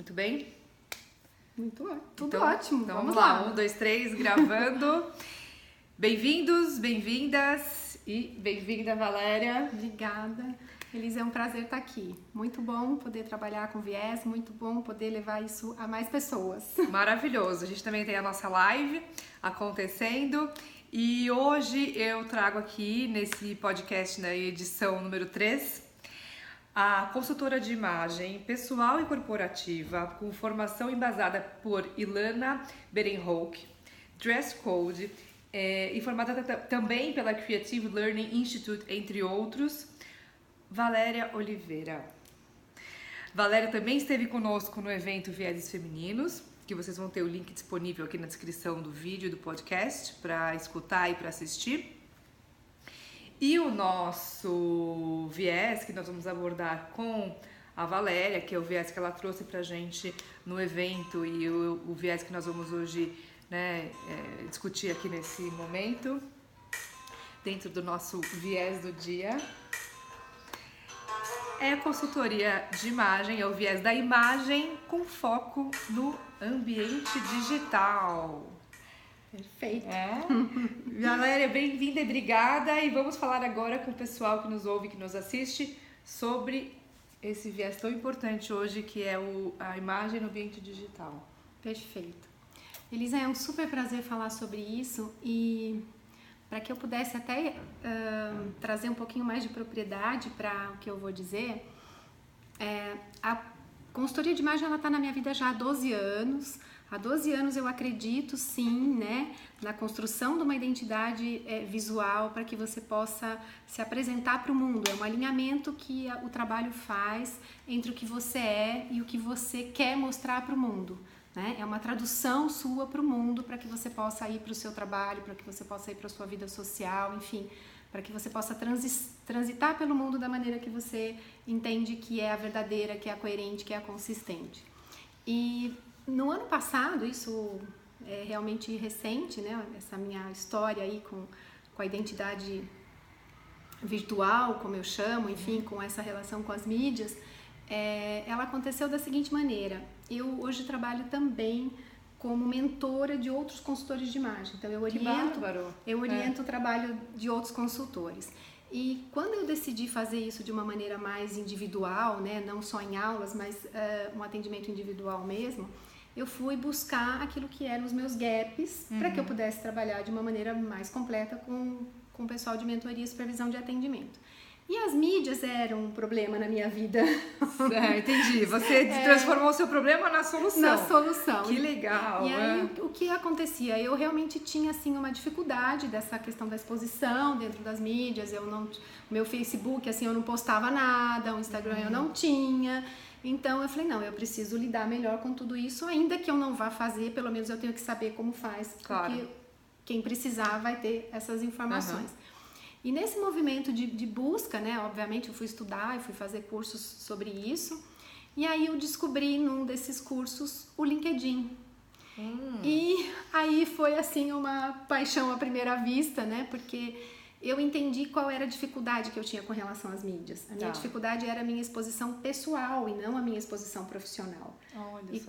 Muito bem? Tudo ótimo. Então vamos lá. 1, 2, 3, gravando. Bem-vindos, bem-vindas e bem-vinda, Valéria. Obrigada. Elisa, é um prazer estar aqui. Muito bom poder trabalhar com viés, muito bom poder levar isso a mais pessoas. Maravilhoso. A gente também tem a nossa live acontecendo e hoje eu trago aqui nesse podcast, na edição número 3, a consultora de imagem pessoal e corporativa com formação embasada por Ilana Berenhoek, Dress Code, e formada também pela Creative Learning Institute, entre outros, Valéria Oliveira. Valéria também esteve conosco no evento Vieses Femininos, que vocês vão ter o link disponível aqui na descrição do vídeo e do podcast para escutar e para assistir. E o nosso viés que nós vamos abordar com a Valéria, que é o viés que ela trouxe pra gente no evento e o viés que nós vamos hoje, discutir aqui nesse momento, dentro do nosso viés do dia, é a consultoria de imagem, é o viés da imagem com foco no ambiente digital. Perfeito. Valéria, bem-vinda e obrigada. E vamos falar agora com o pessoal que nos ouve, que nos assiste, sobre esse viés tão importante hoje, que é a imagem no ambiente digital. Perfeito. Elisa, é um super prazer falar sobre isso e para que eu pudesse até trazer um pouquinho mais de propriedade para o que eu vou dizer, a consultoria de imagem está na minha vida já há 12 anos. Há 12 anos eu acredito sim, na construção de uma identidade visual para que você possa se apresentar para o mundo. É um alinhamento que o trabalho faz entre o que você é e o que você quer mostrar para o mundo. É uma tradução sua para o mundo para que você possa ir para o seu trabalho, para que você possa ir para a sua vida social, enfim, para que você possa transitar pelo mundo da maneira que você entende que é a verdadeira, que é a coerente, que é a consistente. E no ano passado, isso é realmente recente, essa minha história aí com a identidade virtual, como eu chamo, enfim, com essa relação com as mídias, ela aconteceu da seguinte maneira. Eu hoje trabalho também como mentora de outros consultores de imagem. Então eu oriento o trabalho de outros consultores. E quando eu decidi fazer isso de uma maneira mais individual, não só em aulas, mas um atendimento individual mesmo, eu fui buscar aquilo que eram os meus gaps para que eu pudesse trabalhar de uma maneira mais completa com o pessoal de mentoria e supervisão de atendimento. E as mídias eram um problema na minha vida. Entendi. Você transformou o seu problema na solução. Na solução. Que legal. E aí, o que acontecia? Eu realmente tinha, assim, uma dificuldade dessa questão da exposição dentro das mídias. Meu Facebook, assim, eu não postava nada, o Instagram eu não tinha. Então, eu falei, não, eu preciso lidar melhor com tudo isso, ainda que eu não vá fazer, pelo menos eu tenho que saber como faz. Claro. Porque quem precisar vai ter essas informações. E nesse movimento de busca, obviamente eu fui estudar, eu fui fazer cursos sobre isso, e aí eu descobri num desses cursos o LinkedIn. E aí foi assim uma paixão à primeira vista, porque eu entendi qual era a dificuldade que eu tinha com relação às mídias. A minha dificuldade era a minha exposição pessoal e não a minha exposição profissional.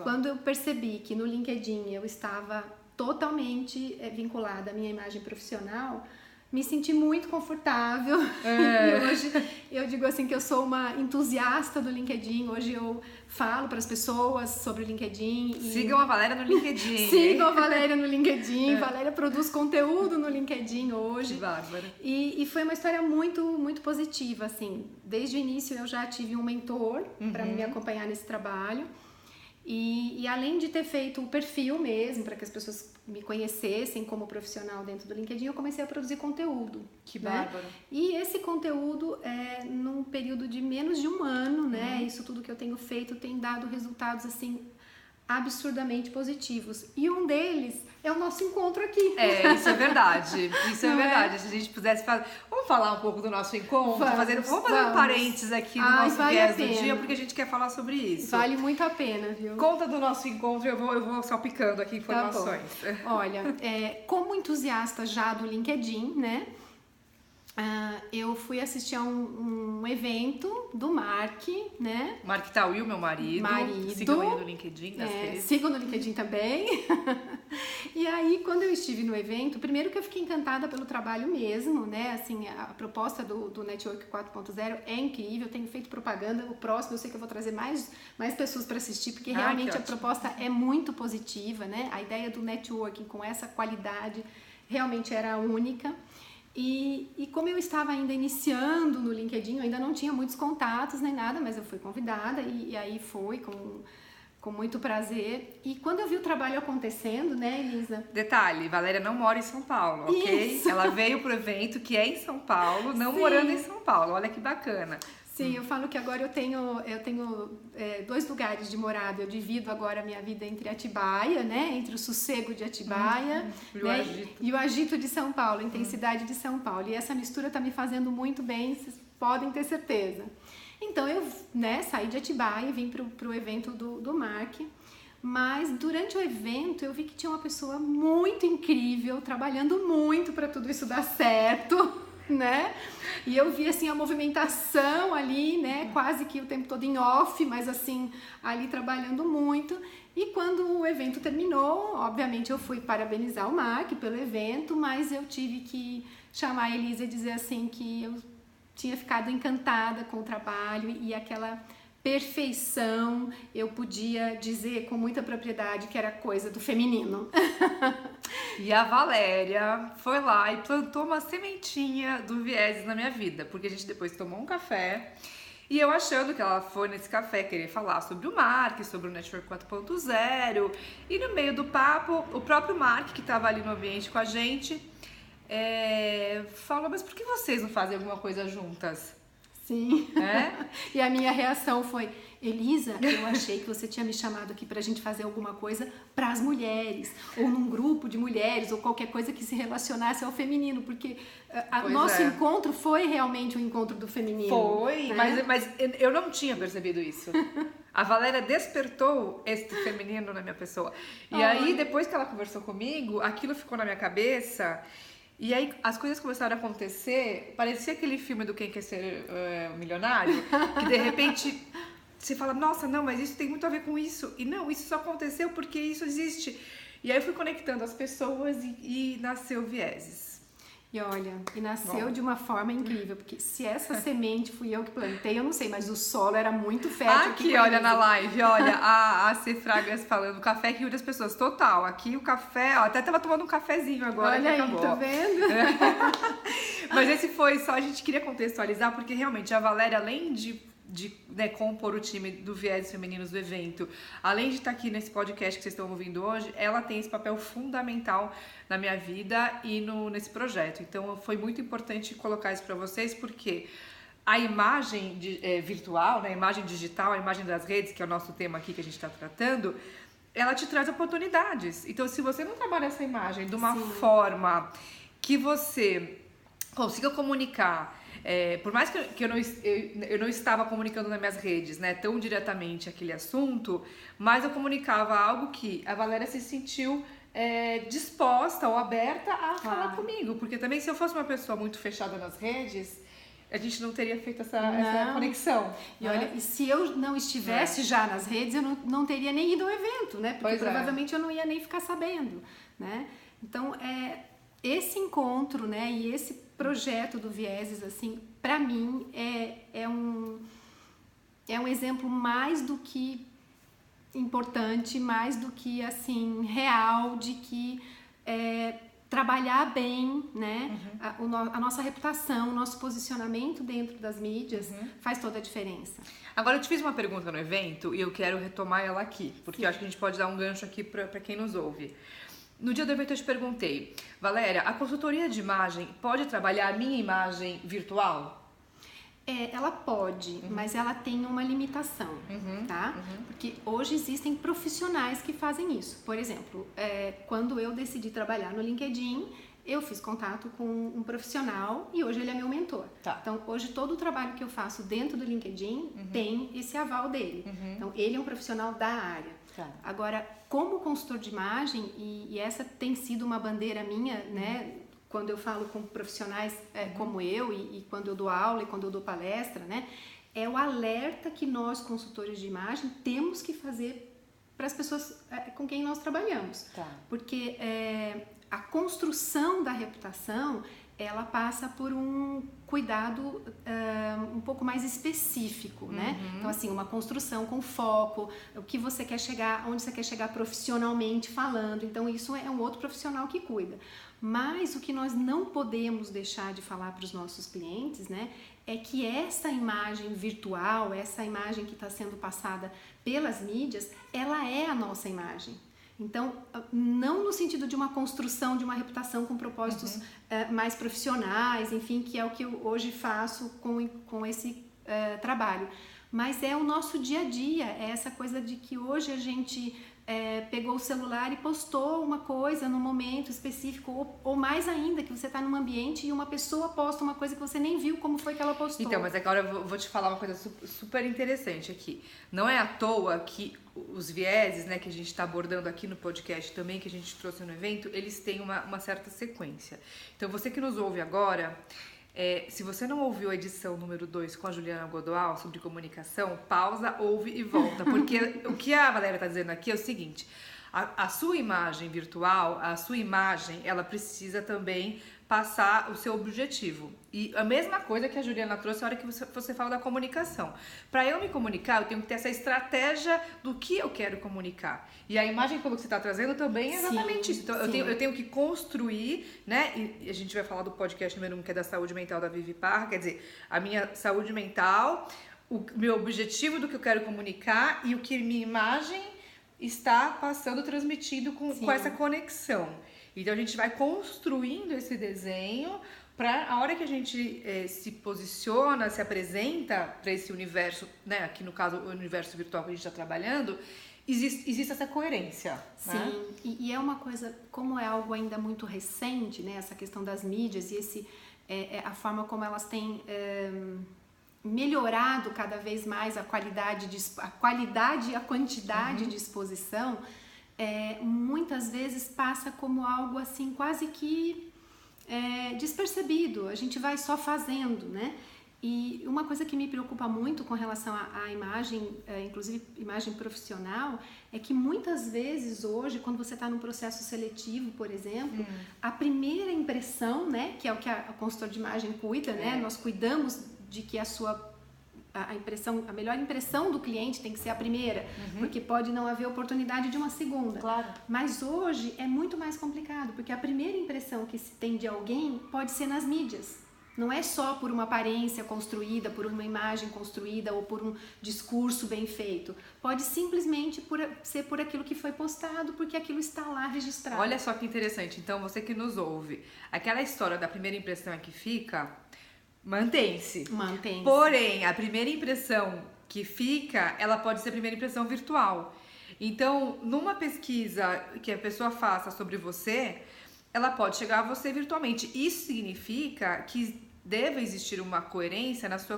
Quando eu percebi que no LinkedIn eu estava totalmente vinculada à minha imagem profissional, me senti muito confortável. E hoje eu digo assim que eu sou uma entusiasta do LinkedIn. Hoje eu falo para as pessoas sobre o LinkedIn. Sigam a Valéria no LinkedIn. Sigam a Valéria no LinkedIn. Valéria produz conteúdo no LinkedIn hoje. Bárbara. E foi uma história muito, muito positiva, assim. Desde o início eu já tive um mentor para me acompanhar nesse trabalho. E além de ter feito o perfil mesmo, para que as pessoas me conhecessem como profissional dentro do LinkedIn, eu comecei a produzir conteúdo. Que bárbaro. E esse conteúdo, num período de menos de um ano, isso tudo que eu tenho feito tem dado resultados, assim, absurdamente positivos. E um deles é o nosso encontro aqui. Isso é verdade. Isso é verdade. Se a gente pudesse fazer... Vamos falar um pouco do nosso encontro? Vamos fazer um parênteses aqui no nosso viés do dia, porque a gente quer falar sobre isso. Vale muito a pena, viu? Conta do nosso encontro, eu vou salpicando aqui informações. Olha, como entusiasta já do LinkedIn, Eu fui assistir a um evento do Mark, né? Mark Tawil, meu marido. Sigam ele no LinkedIn, nas redes. Sigam no LinkedIn também. E aí, quando eu estive no evento, primeiro que eu fiquei encantada pelo trabalho mesmo, né? Assim, a proposta do Network 4.0 é incrível, eu tenho feito propaganda. O próximo eu sei que eu vou trazer mais pessoas para assistir, porque realmente a proposta é muito positiva, né? A ideia do networking com essa qualidade realmente era única. E como eu estava ainda iniciando no LinkedIn, eu ainda não tinha muitos contatos nem nada, mas eu fui convidada e aí fui com muito prazer. E quando eu vi o trabalho acontecendo, né, Elisa? Detalhe, Valéria não mora em São Paulo, ok? Isso. Ela veio pro evento que é em São Paulo, não morando em São Paulo. Olha que bacana. Sim, eu falo que agora eu tenho 2 lugares de morada. Eu divido agora a minha vida entre Atibaia, né? Entre o sossego de Atibaia, né? E o agito de São Paulo, a intensidade de São Paulo. E essa mistura tá me fazendo muito bem, vocês podem ter certeza. Então eu, né, saí de Atibaia e vim pro evento do Mark. Mas durante o evento eu vi que tinha uma pessoa muito incrível, trabalhando muito para tudo isso dar certo, né? E eu vi assim a movimentação ali, né? Quase que o tempo todo em off, mas assim, ali trabalhando muito. E quando o evento terminou, obviamente eu fui parabenizar o Mark pelo evento, mas eu tive que chamar a Elisa e dizer assim que eu tinha ficado encantada com o trabalho e aquela perfeição, eu podia dizer com muita propriedade que era coisa do feminino. E a Valéria foi lá e plantou uma sementinha do Vieses na minha vida, porque a gente depois tomou um café e eu achando que ela foi nesse café querer falar sobre o Mark, sobre o Network 4.0 e no meio do papo, o próprio Mark que estava ali no ambiente com a gente falou, mas por que vocês não fazem alguma coisa juntas? Sim. E a minha reação foi, Elisa, eu achei que você tinha me chamado aqui pra gente fazer alguma coisa pras mulheres, ou num grupo de mulheres, ou qualquer coisa que se relacionasse ao feminino, porque nosso encontro foi realmente um encontro do feminino. Foi, né? mas eu não tinha percebido isso. A Valéria despertou esse feminino na minha pessoa. E aí, depois que ela conversou comigo, aquilo ficou na minha cabeça. E aí as coisas começaram a acontecer, parecia aquele filme do Quem Quer Ser Milionário, que de repente você fala, nossa, não, mas isso tem muito a ver com isso. E não, isso só aconteceu porque isso existe. E aí eu fui conectando as pessoas e nasceu Vieses. E olha, nasceu de uma forma incrível, porque se essa semente fui eu que plantei, eu não sei, mas o solo era muito fértil. Aqui, olha na live, olha, a C. Fragas falando, café que une as pessoas, total, aqui o café, ó, até tava tomando um cafezinho agora, olha que aí, acabou. tá vendo? Mas esse foi só, a gente queria contextualizar, porque realmente a Valéria, além de compor o time do Vieses Femininos do evento, além de estar aqui nesse podcast que vocês estão ouvindo hoje, ela tem esse papel fundamental na minha vida e nesse projeto. Então foi muito importante colocar isso para vocês, porque a imagem virtual, né, a imagem digital, a imagem das redes, que é o nosso tema aqui que a gente está tratando, ela te traz oportunidades. Então se você não trabalha essa imagem de uma forma que você consiga comunicar, por mais que eu não estava comunicando nas minhas redes, né, tão diretamente aquele assunto, mas eu comunicava algo que a Valéria se sentiu disposta ou aberta a falar comigo, porque também se eu fosse uma pessoa muito fechada nas redes, a gente não teria feito essa conexão. E olha, e se eu não estivesse já nas redes, eu não teria nem ido ao evento, né? Porque provavelmente eu não ia nem ficar sabendo, né? Então, esse encontro, né, e esse projeto do Vieses, assim, para mim é um exemplo mais do que importante, mais do que assim real, de que trabalhar bem, né, a nossa reputação, o nosso posicionamento dentro das mídias faz toda a diferença. Agora eu te fiz uma pergunta no evento e eu quero retomar ela aqui, porque eu acho que a gente pode dar um gancho aqui para quem nos ouve. No dia do evento eu te perguntei, Valéria, a consultoria de imagem pode trabalhar a minha imagem virtual? Ela pode, mas ela tem uma limitação, tá? Porque hoje existem profissionais que fazem isso. Por exemplo, quando eu decidi trabalhar no LinkedIn, eu fiz contato com um profissional e hoje ele é meu mentor. Tá. Então, hoje todo o trabalho que eu faço dentro do LinkedIn tem esse aval dele. Então, ele é um profissional da área. Tá. Agora, como consultor de imagem, e essa tem sido uma bandeira minha, né, quando eu falo com profissionais como eu e quando eu dou aula e quando eu dou palestra, né? É o alerta que nós, consultores de imagem, temos que fazer para as pessoas com quem nós trabalhamos. Tá. Porque a construção da reputação, ela passa por um cuidado um pouco mais específico, né? Então, assim, uma construção com foco, o que você quer chegar, onde você quer chegar profissionalmente falando. Então, isso é um outro profissional que cuida. Mas o que nós não podemos deixar de falar para os nossos clientes, né? É que essa imagem virtual, essa imagem que está sendo passada pelas mídias, ela é a nossa imagem. Então, não no sentido de uma construção de uma reputação com propósitos mais profissionais, enfim, que é o que eu hoje faço com esse trabalho. Mas é o nosso dia a dia, é essa coisa de que hoje a gente pegou o celular e postou uma coisa num momento específico, ou mais ainda, que você está num ambiente e uma pessoa posta uma coisa que você nem viu como foi que ela postou. Então, mas agora eu vou te falar uma coisa super interessante aqui. Não é à toa que os vieses, né, que a gente está abordando aqui no podcast também, que a gente trouxe no evento, eles têm uma certa sequência. Então, você que nos ouve agora, se você não ouviu a edição número 2 com a Juliana Godoal sobre comunicação, pausa, ouve e volta. Porque o que a Valéria está dizendo aqui é o seguinte: a sua imagem virtual, a sua imagem, ela precisa também passar o seu objetivo. E a mesma coisa que a Juliana trouxe na hora que você fala da comunicação. Para eu me comunicar, eu tenho que ter essa estratégia do que eu quero comunicar. E a imagem pelo que você está trazendo também é exatamente isso. Então, eu tenho que construir, né? E a gente vai falar do podcast número 1, que é da saúde mental da Vivi Parra. Quer dizer, a minha saúde mental, o meu objetivo do que eu quero comunicar e o que minha imagem está passando, transmitido com essa conexão. Então a gente vai construindo esse desenho para a hora que a gente se posiciona, se apresenta para esse universo, né? Aqui no caso o universo virtual que a gente está trabalhando, existe essa coerência. Sim, né? E é uma coisa, como é algo ainda muito recente, né? Essa questão das mídias e a forma como elas têm melhorado cada vez mais a qualidade e a quantidade de exposição. Muitas vezes passa como algo assim quase que despercebido, a gente vai só fazendo, né? E uma coisa que me preocupa muito com relação à imagem, inclusive imagem profissional, é que muitas vezes hoje, quando você está num processo seletivo, por exemplo, a primeira impressão, né, que é o que a consultora de imagem cuida, né? Nós cuidamos de que a melhor impressão do cliente tem que ser a primeira, porque pode não haver oportunidade de uma segunda. Claro. Mas hoje é muito mais complicado, porque a primeira impressão que se tem de alguém pode ser nas mídias. Não é só por uma aparência construída, por uma imagem construída ou por um discurso bem feito. Pode simplesmente ser por aquilo que foi postado, porque aquilo está lá registrado. Olha só que interessante. Então, você que nos ouve, aquela história da primeira impressão é que fica... Mantém-se. Porém, a primeira impressão que fica, ela pode ser a primeira impressão virtual. Então, numa pesquisa que a pessoa faça sobre você, ela pode chegar a você virtualmente. Isso significa que deve existir uma coerência na sua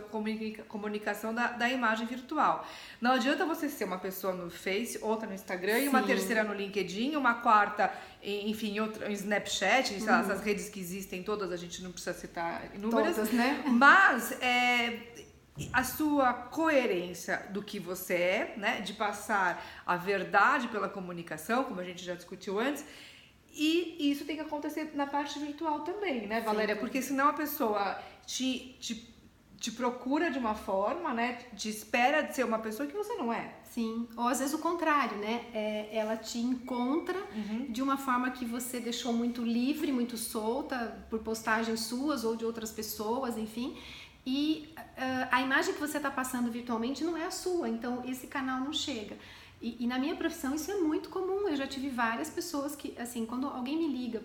comunicação da imagem virtual. Não adianta você ser uma pessoa no Face, outra no Instagram, e uma terceira no LinkedIn, uma quarta, enfim, outra no Snapchat, essas redes que existem todas, a gente não precisa citar inúmeras, todas, né? Mas a sua coerência do que você é, né, de passar a verdade pela comunicação, como a gente já discutiu antes. E isso tem que acontecer na parte virtual também, né, Valéria? Porque senão a pessoa te procura de uma forma, né? Te espera de ser uma pessoa que você não é. Sim, ou às vezes o contrário, né? Ela te encontra de uma forma que você deixou muito livre, muito solta, por postagens suas ou de outras pessoas, enfim. E a imagem que você está passando virtualmente não é a sua, então esse canal não chega. E na minha profissão isso é muito comum. Eu já tive várias pessoas que, assim, quando alguém me liga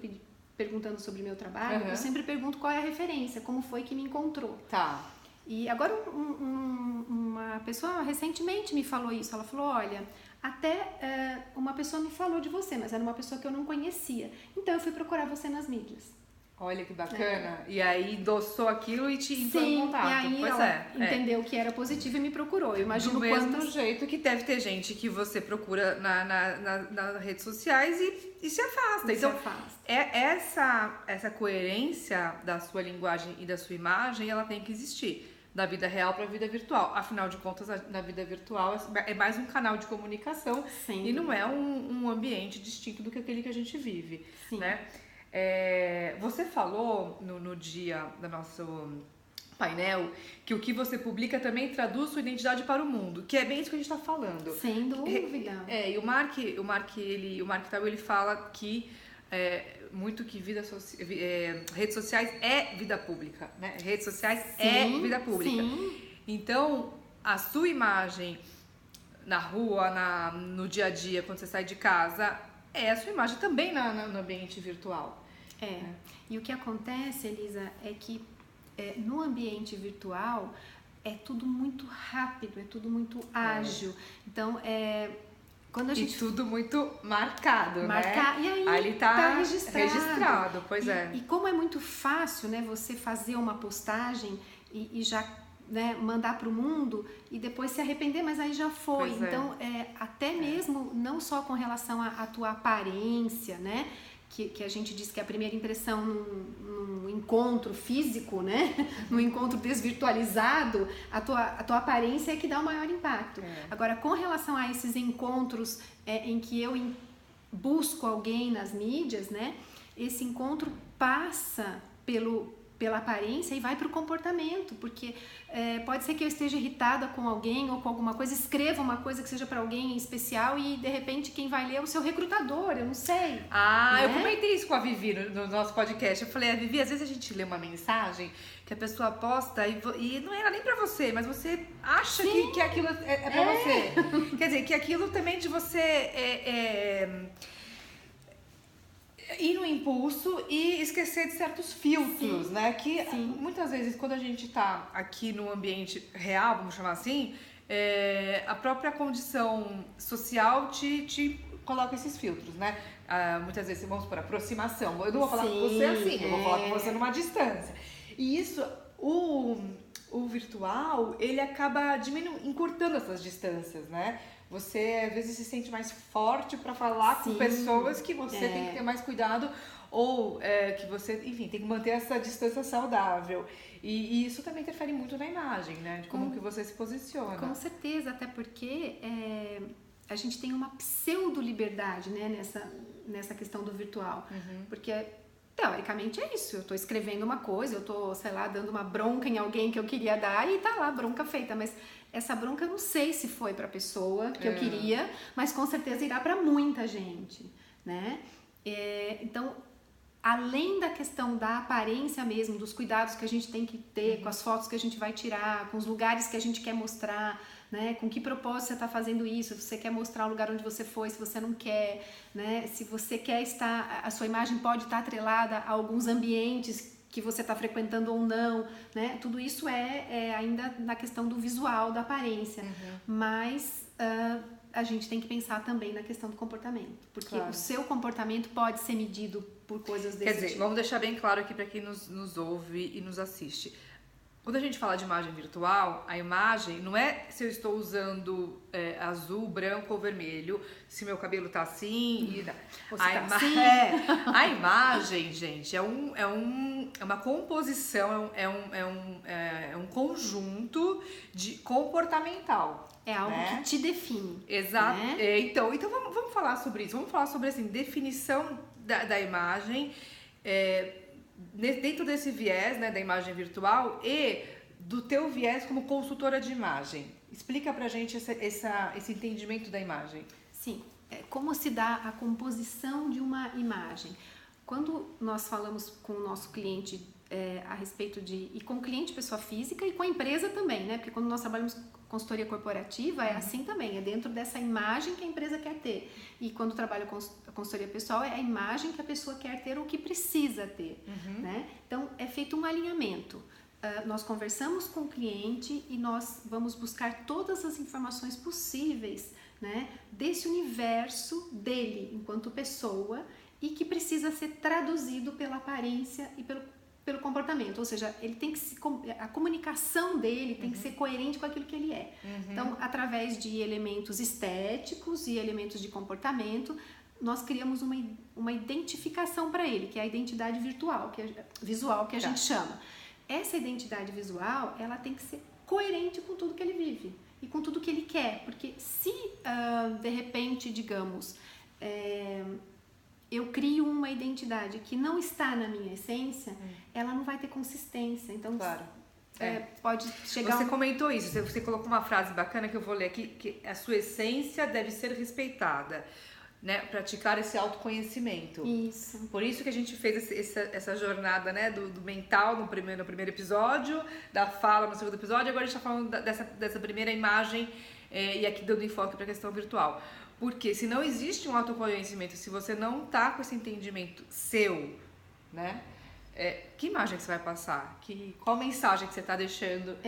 perguntando sobre o meu trabalho, eu sempre pergunto qual é a referência, como foi que me encontrou. Tá. E agora uma pessoa recentemente me falou isso. Ela falou, olha, até uma pessoa me falou de você, mas era uma pessoa que eu não conhecia. Então eu fui procurar você nas mídias. Olha que bacana. E aí endossou aquilo e te entrou em contato. E aí pois ela entendeu que era positivo e me procurou. Eu imagino do mesmo jeito que deve ter gente que você procura nas redes sociais e se afasta. Então, essa coerência da sua linguagem e da sua imagem, ela tem que existir. Da vida real para a vida virtual. Afinal de contas, na vida virtual é mais um canal de comunicação e não é um ambiente distinto do que aquele que a gente vive, né? Você falou no dia do nosso painel que o que você publica também traduz sua identidade para o mundo, que é bem isso que a gente está falando. Sem dúvida. E o Mark Tao, ele fala que muito que redes sociais é vida pública, né? Redes sociais é vida pública. Então, a sua imagem na rua, no dia a dia, quando você sai de casa, é a sua imagem também no ambiente virtual. E o que acontece, Elisa, é que no ambiente virtual é tudo muito rápido, é tudo muito ágil. Então, quando a gente... E tudo muito marcado, né? E aí ali tá registrado. Pois E como é muito fácil, né, você fazer uma postagem e já... né, mandar para o mundo e depois se arrepender, mas aí já foi. Então, até mesmo, não só com relação à tua aparência, né, que a gente diz que é a primeira impressão num encontro físico, né, num encontro desvirtualizado, a tua aparência é que dá o maior impacto. Agora, com relação a esses encontros em que eu busco alguém nas mídias, né, esse encontro passa pela aparência e vai para o comportamento, porque pode ser que eu esteja irritada com alguém ou com alguma coisa, escreva uma coisa que seja para alguém em especial e de repente quem vai ler é o seu recrutador, eu não sei. Né? Eu comentei isso com a Vivi no nosso podcast. Eu falei, Vivi, às vezes a gente lê uma mensagem que a pessoa posta e não era nem pra você, mas você acha que aquilo é pra você. Quer dizer, que aquilo também de você ir no impulso e esquecer de certos filtros, né? Que muitas vezes, quando a gente tá aqui no ambiente real, vamos chamar assim, a própria condição social te coloca esses filtros, né? Muitas vezes, vamos por aproximação. Eu não vou falar com você assim, eu vou falar com você numa distância. E isso, o virtual, ele acaba encurtando essas distâncias, né? Você, às vezes, se sente mais forte para falar com pessoas que você tem que ter mais cuidado ou que você, enfim, tem que manter essa distância saudável. E isso também interfere muito na imagem, né? De como que você se posiciona. Com certeza, até porque a gente tem uma pseudo-liberdade, né, nessa questão do virtual. Porque... teoricamente é isso, eu tô escrevendo uma coisa, eu tô, sei lá, dando uma bronca em alguém que eu queria dar e tá lá, bronca feita, mas essa bronca eu não sei se foi pra pessoa que eu queria, mas com certeza irá pra muita gente, né? Então, além da questão da aparência mesmo, dos cuidados que a gente tem que ter com as fotos que a gente vai tirar, com os lugares que a gente quer mostrar, né? Com que propósito você está fazendo isso? Se você quer mostrar o lugar onde você foi, se você não quer, né? Se você quer estar, a sua imagem pode estar atrelada a alguns ambientes que você está frequentando ou não, né? Tudo isso é ainda na questão do visual, da aparência, mas a gente tem que pensar também na questão do comportamento, porque o seu comportamento pode ser medido por coisas desse tipo. Quer dizer, vamos deixar bem claro aqui para quem nos ouve e nos assiste. Quando a gente fala de imagem virtual, a imagem não é se eu estou usando azul, branco ou vermelho, se meu cabelo tá assim. A imagem, gente, é uma composição, é um conjunto comportamental. É algo que te define. Exato. Né? Então vamos falar sobre isso. Vamos falar sobre assim, definição da imagem. Dentro desse viés, né, da imagem virtual e do teu viés como consultora de imagem. Explica pra gente esse entendimento da imagem. Sim, como se dá a composição de uma imagem. Quando nós falamos com o nosso cliente a respeito e com o cliente pessoa física e com a empresa também, né? Porque quando nós trabalhamos consultoria corporativa é assim também, é dentro dessa imagem que a empresa quer ter. E quando trabalho com consultoria pessoal é a imagem que a pessoa quer ter ou que precisa ter, né? Então é feito um alinhamento. Nós conversamos com o cliente e nós vamos buscar todas as informações possíveis, né, desse universo dele enquanto pessoa e que precisa ser traduzido pela aparência e pelo comportamento, ou seja, ele tem que a comunicação dele tem que ser coerente com aquilo que ele é. Então, através de elementos estéticos e elementos de comportamento, nós criamos uma identificação para ele, que é a identidade visual que a gente chama. Essa identidade visual, ela tem que ser coerente com tudo que ele vive e com tudo que ele quer, porque se de repente, digamos, eu crio uma identidade que não está na minha essência, ela não vai ter consistência. Então, claro. Pode chegar... Você comentou isso, você colocou uma frase bacana que eu vou ler aqui, que a sua essência deve ser respeitada, né? Praticar esse autoconhecimento. Isso. Por isso que a gente fez essa jornada, né? do mental no primeiro episódio, da fala no segundo episódio, agora a gente está falando dessa primeira imagem e aqui dando enfoque para a questão virtual. Porque se não existe um autoconhecimento, se você não tá com esse entendimento seu, né? Que imagem que você vai passar? Qual mensagem que você tá deixando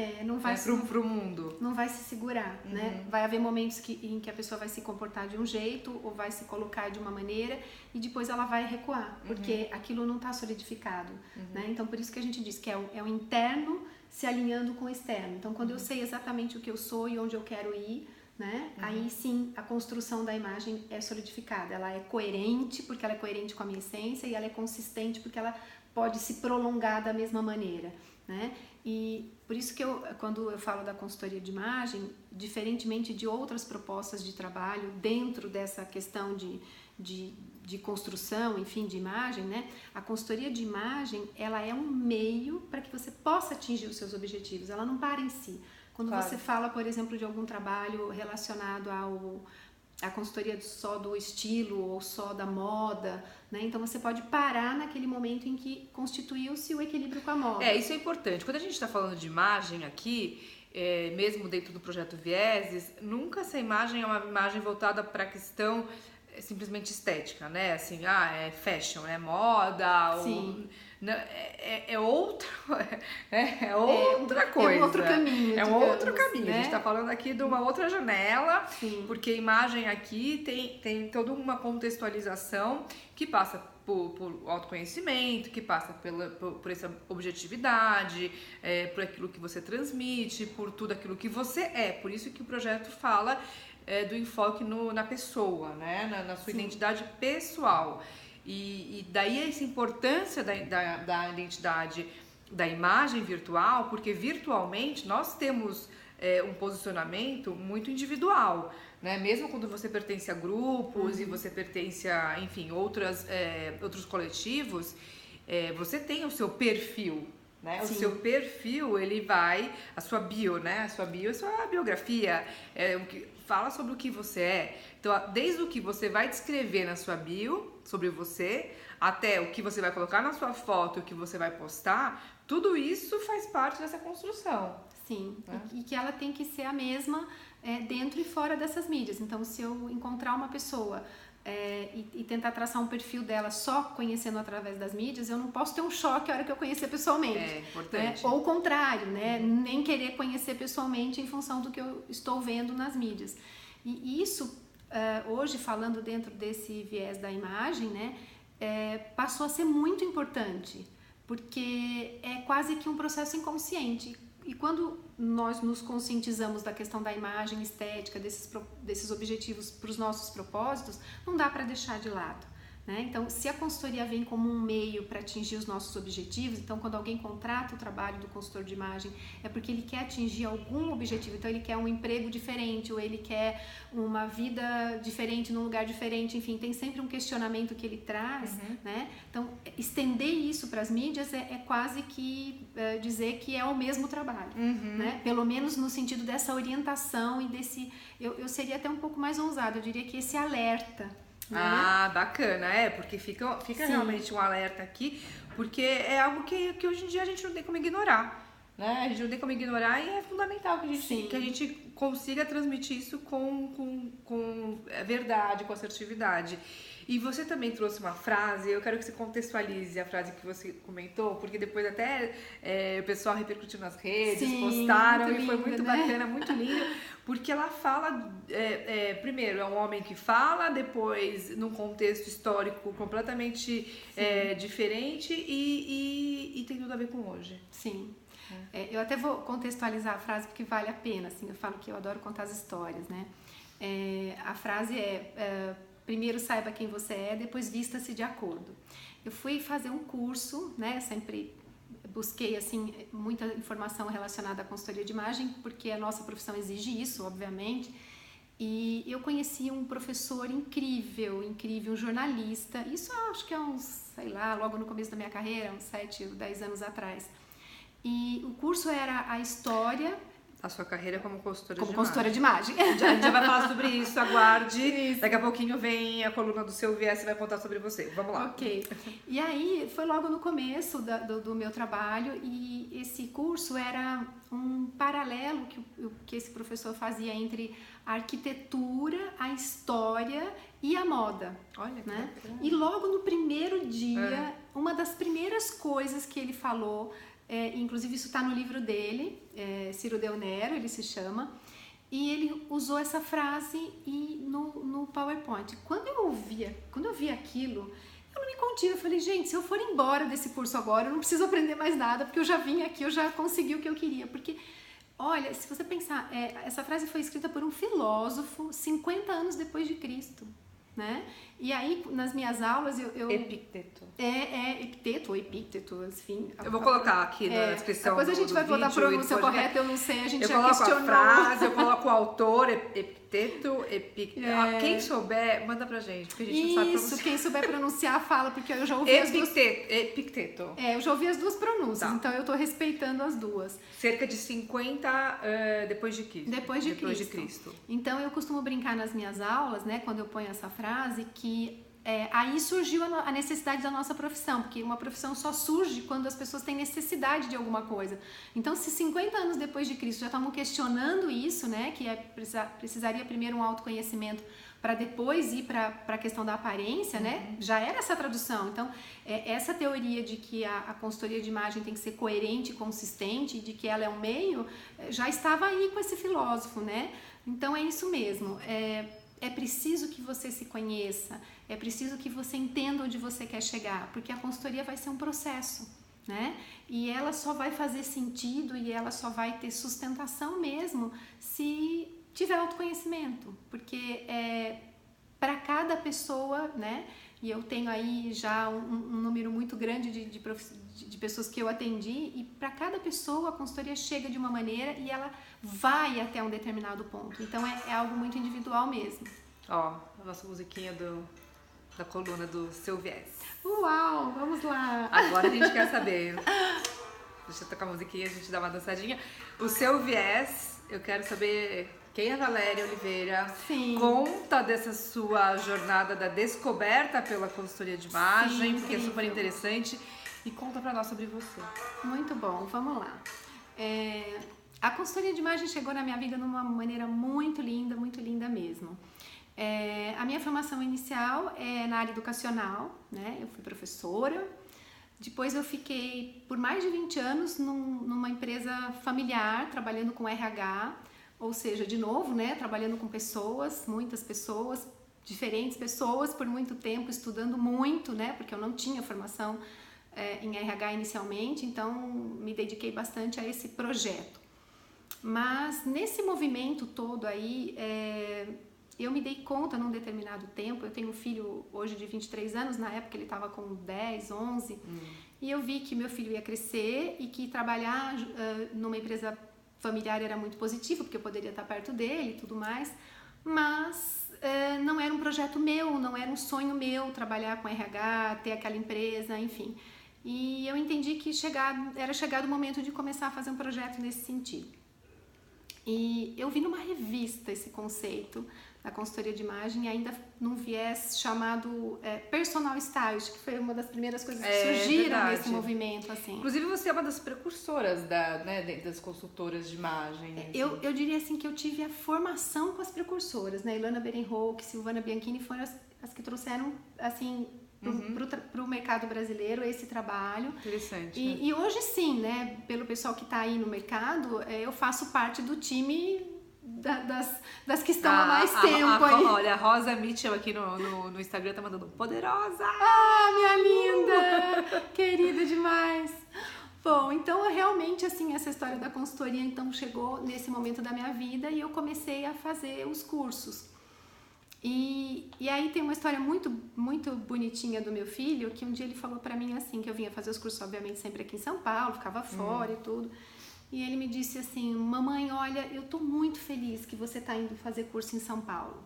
pro mundo? Não vai se segurar, né? Vai haver momentos em que a pessoa vai se comportar de um jeito ou vai se colocar de uma maneira e depois ela vai recuar, porque aquilo não tá solidificado, né? Então, por isso que a gente diz que é o interno se alinhando com o externo. Então, quando eu sei exatamente o que eu sou e onde eu quero ir, né? Aí sim a construção da imagem é solidificada, ela é coerente porque ela é coerente com a minha essência e ela é consistente porque ela pode se prolongar da mesma maneira, né? E por isso que quando eu falo da consultoria de imagem, diferentemente de outras propostas de trabalho dentro dessa questão de construção, enfim, de imagem, né? A consultoria de imagem, ela é um meio para que você possa atingir os seus objetivos, ela não para em si. Quando você fala, por exemplo, de algum trabalho relacionado à consultoria só do estilo ou só da moda, né? Então você pode parar naquele momento em que constituiu-se o equilíbrio com a moda. Isso é importante. Quando a gente está falando de imagem aqui, mesmo dentro do projeto Vieses, nunca essa imagem é uma imagem voltada para a questão simplesmente estética, né? Assim, é fashion, é moda, Sim. É outra coisa. É um outro caminho. É um outro caminho. Né? A gente está falando aqui de uma outra janela, Sim. porque a imagem aqui tem toda uma contextualização que passa por autoconhecimento, que passa por essa objetividade, por aquilo que você transmite, por tudo aquilo que você é. Por isso que o projeto fala do enfoque na pessoa, né? na sua identidade pessoal. E daí essa importância da identidade da imagem virtual, porque virtualmente nós temos um posicionamento muito individual, né? Mesmo quando você pertence a grupos e você pertence a, enfim, outros coletivos, você tem o seu perfil, né? O seu perfil, ele vai, a sua bio, né? A sua bio, a sua biografia, fala sobre o que você é. Então, desde o que você vai descrever na sua bio sobre você, até o que você vai colocar na sua foto, o que você vai postar, tudo isso faz parte dessa construção. Sim, né? E que ela tem que ser a mesma dentro e fora dessas mídias. Então, se eu encontrar uma pessoa e tentar traçar um perfil dela só conhecendo através das mídias, eu não posso ter um choque a hora que eu conhecer pessoalmente. É importante. Ou o contrário, né? Nem querer conhecer pessoalmente em função do que eu estou vendo nas mídias. E isso, hoje, falando dentro desse viés da imagem, né? Passou a ser muito importante, porque é quase que um processo inconsciente. E quando nós nos conscientizamos da questão da imagem estética, desses objetivos para os nossos propósitos, não dá para deixar de lado, né? Então, se a consultoria vem como um meio para atingir os nossos objetivos, então quando alguém contrata o trabalho do consultor de imagem, é porque ele quer atingir algum objetivo. Então, ele quer um emprego diferente, ou ele quer uma vida diferente, num lugar diferente, enfim, tem sempre um questionamento que ele traz, né? Então, estender isso para as mídias é quase que dizer que é o mesmo trabalho, né? Pelo menos no sentido dessa orientação e desse... Eu seria até um pouco mais ousada, eu diria que esse alerta, né? Bacana, porque fica realmente um alerta aqui, porque é algo que hoje em dia a gente não tem como ignorar, né? A gente não tem como ignorar e é fundamental que a gente consiga transmitir isso com verdade, com assertividade. E você também trouxe uma frase, eu quero que você contextualize a frase que você comentou, porque depois até o pessoal repercutiu nas redes, postaram, e foi muito bacana, muito lindo, porque ela fala, primeiro, é um homem que fala, depois, num contexto histórico completamente diferente e tem tudo a ver com hoje. Sim. Eu até vou contextualizar a frase porque vale a pena, assim, eu falo que eu adoro contar as histórias, né? A frase primeiro saiba quem você é, depois vista-se de acordo. Eu fui fazer um curso, né? Sempre busquei assim muita informação relacionada à consultoria de imagem, porque a nossa profissão exige isso, obviamente. E eu conheci um professor incrível, um jornalista. Isso eu acho que é uns, sei lá, logo no começo da minha carreira, uns 7 ou 10 anos atrás. E o curso era a história... A sua carreira como consultora de imagem. A gente já vai falar sobre isso, aguarde. Isso. Daqui a pouquinho vem a coluna do Seu Viés e vai contar sobre você. Vamos lá. Ok. E aí, foi logo no começo do meu trabalho e esse curso era um paralelo que esse professor fazia entre a arquitetura, a história e a moda. Olha, né? E logo no primeiro dia, uma das primeiras coisas que ele falou... inclusive isso está no livro dele, Ciro Del Nero, ele se chama, e ele usou essa frase no PowerPoint. Quando eu vi aquilo, eu não me contive, eu falei, gente, se eu for embora desse curso agora, eu não preciso aprender mais nada, porque eu já vim aqui, eu já consegui o que eu queria, porque, olha, se você pensar, essa frase foi escrita por um filósofo 50 anos depois de Cristo, né? E aí, nas minhas aulas, Epicteto. Epicteto ou Epicteto, enfim. Eu vou colocar aqui na descrição. Depois a gente vai botar a pronúncia correta, eu não sei, a gente já questionou. Eu coloco a frase, eu coloco o autor, Epicteto, Quem souber, manda pra gente, porque a gente não sabe pronunciar. Isso, quem souber pronunciar, fala, porque eu já ouvi Epicteto. Eu já ouvi as duas pronúncias, tá. Então eu tô respeitando as duas. Cerca de 50 depois de Cristo. Depois de Cristo. Então eu costumo brincar nas minhas aulas, né, quando eu ponho essa frase, que aí surgiu a necessidade da nossa profissão, porque uma profissão só surge quando as pessoas têm necessidade de alguma coisa. Então, se 50 anos depois de Cristo já estavam questionando isso, né, que precisaria primeiro um autoconhecimento para depois ir para a questão da aparência, né, já era essa tradução. Então, essa teoria de que a consultoria de imagem tem que ser coerente e consistente, de que ela é um meio, já estava aí com esse filósofo, né? Então, é isso mesmo. É preciso que você se conheça, é preciso que você entenda onde você quer chegar, porque a consultoria vai ser um processo, né? E ela só vai fazer sentido e ela só vai ter sustentação mesmo se tiver autoconhecimento, porque para cada pessoa, né? E eu tenho aí já um número muito grande de pessoas que eu atendi, e para cada pessoa a consultoria chega de uma maneira e ela vai até um determinado ponto. Então é algo muito individual mesmo. Ó, a nossa musiquinha da coluna do Seu Viés. Uau, vamos lá! Agora a gente quer saber. Deixa eu tocar a musiquinha, a gente dá uma dançadinha. O Seu Viés, eu quero saber... Quem é a Valéria Oliveira? Sim. Conta dessa sua jornada da descoberta pela consultoria de imagem, porque é super interessante. E conta pra nós sobre você. Muito bom, vamos lá. A consultoria de imagem chegou na minha vida de uma maneira muito linda mesmo. A minha formação inicial é na área educacional, né? Eu fui professora. Depois eu fiquei por mais de 20 anos numa empresa familiar, trabalhando com RH. Ou seja, de novo, né, trabalhando com pessoas, muitas pessoas, diferentes pessoas, por muito tempo, estudando muito, né, porque eu não tinha formação em RH inicialmente, então me dediquei bastante a esse projeto. Mas nesse movimento todo aí, eu me dei conta num determinado tempo, eu tenho um filho hoje de 23 anos, na época ele estava com 10, 11, e eu vi que meu filho ia crescer e que trabalhar numa empresa familiar era muito positivo, porque eu poderia estar perto dele e tudo mais, mas não era um projeto meu, não era um sonho meu trabalhar com RH, ter aquela empresa, enfim. E eu entendi que era chegado o momento de começar a fazer um projeto nesse sentido. E eu vi numa revista esse conceito da consultoria de imagem, ainda num viés chamado personal stylist, que foi uma das primeiras coisas que surgiram nesse movimento, assim. Inclusive você é uma das precursoras das consultoras de imagem. Assim. Eu diria assim que eu tive a formação com as precursoras, né? Ilana Berenhoek, Silvana Bianchini foram as que trouxeram, assim, para o mercado brasileiro esse trabalho. Interessante. E hoje sim, né? Pelo pessoal que está aí no mercado, eu faço parte do time das que estão há mais tempo aí. Olha, a Rosa Mitchell aqui no Instagram tá mandando poderosa! Minha linda! Querida demais! Bom, então realmente assim, essa história da consultoria então chegou nesse momento da minha vida e eu comecei a fazer os cursos. E aí tem uma história muito, muito bonitinha do meu filho, que um dia ele falou pra mim assim, que eu vinha fazer os cursos obviamente sempre aqui em São Paulo, ficava fora e tudo. E ele me disse assim, mamãe, olha, eu tô muito feliz que você tá indo fazer curso em São Paulo.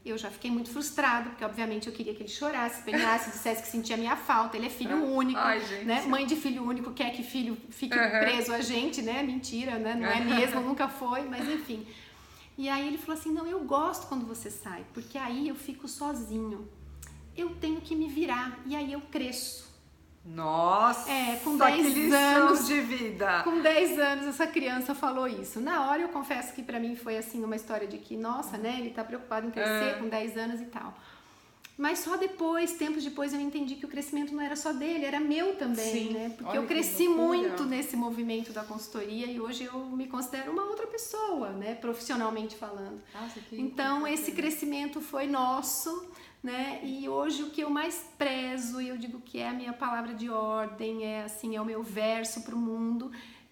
Eu já fiquei muito frustrada, porque obviamente eu queria que ele chorasse, penhasse, dissesse que sentia minha falta. Ele é filho único, né? Mãe de filho único quer que filho fique preso a gente, né? Mentira, né? Não é mesmo, nunca foi, mas enfim. E aí ele falou assim, não, eu gosto quando você sai, porque aí eu fico sozinho. Eu tenho que me virar, e aí eu cresço. Nossa, com 10 anos de vida. Com 10 anos essa criança falou isso. Na hora eu confesso que pra mim foi assim uma história de que, nossa, né, ele tá preocupado em crescer com 10 anos e tal. Mas só depois, tempos depois, eu entendi que o crescimento não era só dele, era meu também, né? Porque eu cresci muito nesse movimento da consultoria e hoje eu me considero uma outra pessoa, né, profissionalmente falando. Nossa, então esse crescimento foi nosso. Né? E hoje o que eu mais prezo, e eu digo que é a minha palavra de ordem, é o meu verso para o mundo,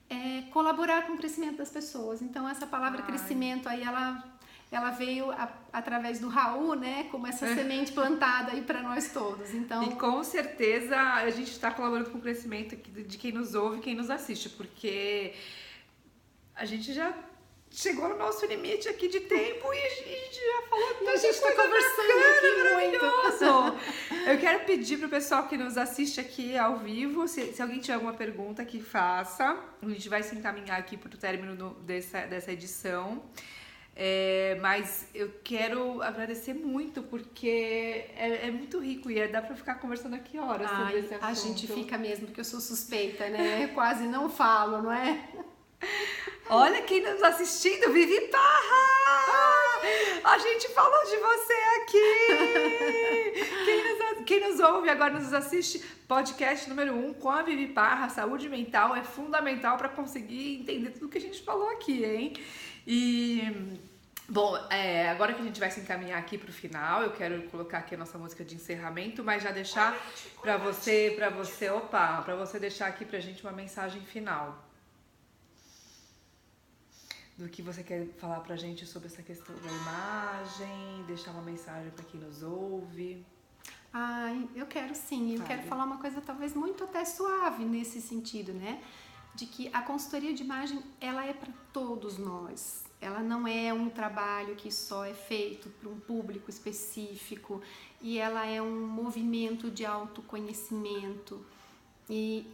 é colaborar com o crescimento das pessoas. Então essa palavra crescimento aí, ela veio através do Raul, né? Como essa semente plantada aí para nós todos. Então... E com certeza a gente está colaborando com o crescimento de quem nos ouve e quem nos assiste, porque a gente já chegou no nosso limite aqui de tempo e a gente já falou tanta a gente está conversando aqui muito. Eu quero pedir pro pessoal que nos assiste aqui ao vivo, se alguém tiver alguma pergunta, que faça. A gente vai se encaminhar aqui pro término dessa edição. Mas eu quero agradecer muito, porque é muito rico e dá pra ficar conversando aqui horas sobre esse assunto. A gente fica mesmo, porque eu sou suspeita, né? Eu quase não falo, não é? Olha quem nos assistindo, Vivi Parra! A gente falou de você aqui! Quem nos ouve agora, nos assiste, podcast número 1 com a Vivi Parra. Saúde mental é fundamental para conseguir entender tudo que a gente falou aqui, hein? E... Bom, agora que a gente vai se encaminhar aqui pro final, eu quero colocar aqui a nossa música de encerramento, mas já deixar para você deixar aqui pra gente uma mensagem final. Do que você quer falar pra gente sobre essa questão da imagem, deixar uma mensagem para quem nos ouve. Eu quero sim, eu quero falar uma coisa talvez muito até suave nesse sentido, né? De que a consultoria de imagem, ela é para todos nós. Ela não é um trabalho que só é feito para um público específico e ela é um movimento de autoconhecimento. E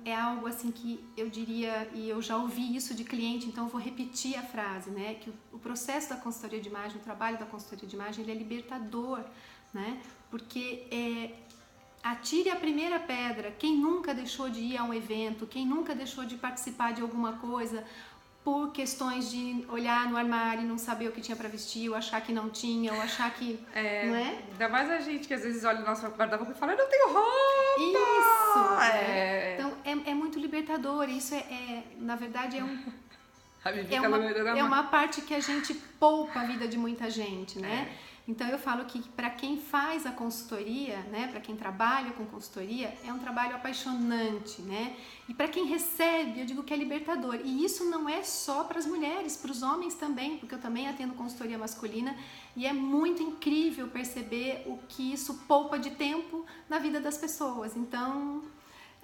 é algo assim que eu diria, e eu já ouvi isso de cliente, então eu vou repetir a frase, né? Que o processo da consultoria de imagem, o trabalho da consultoria de imagem, ele é libertador, né? Porque atire a primeira pedra. Quem nunca deixou de ir a um evento, quem nunca deixou de participar de alguma coisa por questões de olhar no armário e não saber o que tinha para vestir, ou achar que não tinha, ou achar que... não é? Ainda mais a gente que às vezes olha o nosso guarda-roupa e fala, eu não tenho roupa! Isso! Então é muito libertador. Isso na verdade, é uma parte que a gente poupa a vida de muita gente, né? Então eu falo que para quem faz a consultoria, né, para quem trabalha com consultoria, é um trabalho apaixonante, né? E para quem recebe, eu digo que é libertador. E isso não é só para as mulheres, para os homens também, porque eu também atendo consultoria masculina e é muito incrível perceber o que isso poupa de tempo na vida das pessoas. Então,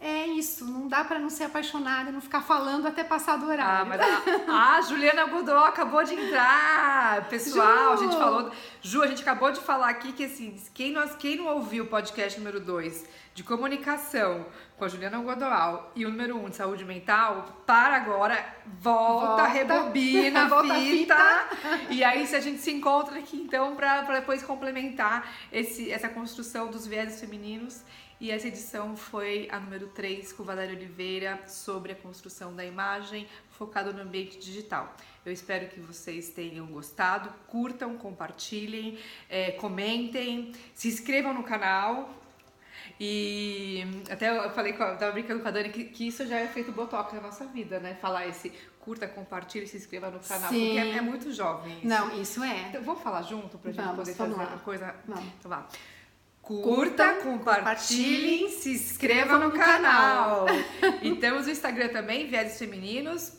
é isso, não dá pra não ser apaixonada e não ficar falando até passar do horário. Mas a Juliana Godoy acabou de entrar, pessoal, Ju! a gente falou, Ju, a gente acabou de falar aqui que assim, quem não ouviu o podcast número 2 de comunicação com a Juliana Godoy e o número 1 de saúde mental, para agora, volta, rebobina, volta a fita, e aí se a gente se encontra aqui então para depois complementar essa construção dos viéses femininos. E essa edição foi a número 3 com Valéria Oliveira sobre a construção da imagem focado no ambiente digital. Eu espero que vocês tenham gostado, curtam, compartilhem, comentem, se inscrevam no canal. E até eu falei, tava brincando com a Dani que isso já é feito botox na nossa vida, né? Falar esse curta, compartilhe, se inscreva no canal, Sim. porque é muito jovem isso. Não, isso é. Então, vamos falar junto pra gente poder fazer uma coisa. Vamos. Então vá. Curta, compartilhem, se inscreva no canal. E temos o Instagram também, Vieses Femininos.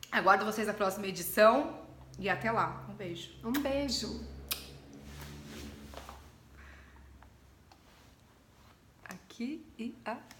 Aguardo vocês na próxima edição e até lá. Um beijo. Um beijo. Aqui e aqui.